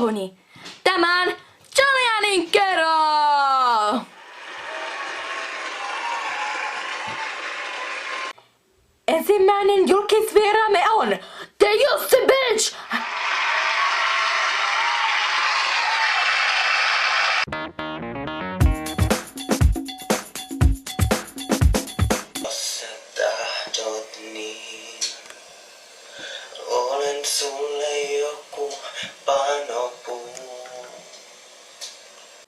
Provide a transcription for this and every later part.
showhuni. Tämän Julianin kerro! Ensimmäinen julkisvieraamme on The Jussi Bitch! Olen sulle joku panopuu.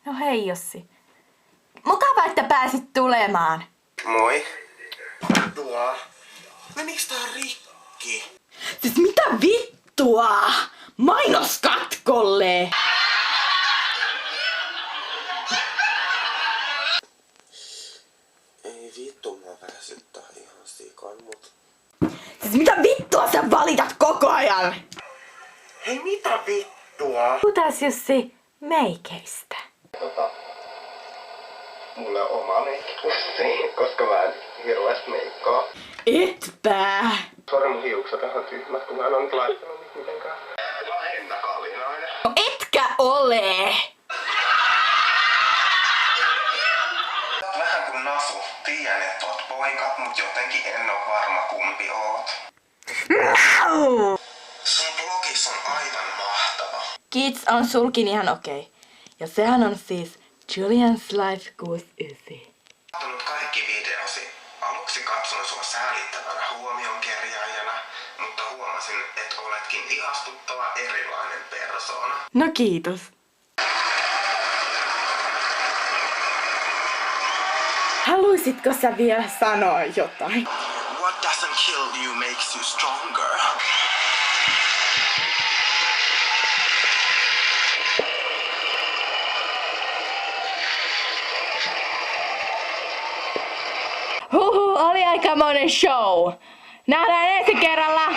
No hei Jussi. Mukava, että pääsit tulemaan. Moi. Meniks tää rikki? Siis mitä vittua? Mainoskatkolle! Ei vittu, mä väsyttää ihan sikan, mut... Siis mitä vittua sä valitat koko ajan? Hei, mitä vittua? Puhutaan Jussi meikeistä. Mulla on oma meikkipussi, koska mä en hirveästi meikkaa. Etpä! Sori, mun hiukset on ihan tyhmät, kun mä en oo nyt laittanut niitä mitenkään. Lähinnä kalinainen. No etkä ole! Vähän kuin Nasu. Tiedän, että oot poika, mut jotenkin en oo varma kumpi oot. No! Sun blogis on aivan mahtava. Kids on sulkin ihan okei. Ja sehän on siis Julian's Life 69. Kattonut kaikki videosi. Aluksi katsoin sua säälittävänä huomionkerjaajana, mutta huomasin, että oletkin ihastuttava erilainen persoona. No kiitos. Haluaisitko sä vielä sanoa jotain? What doesn't kill you makes you stronger. Huhu, oli aikamoinen show. Nähdään ensi kerralla.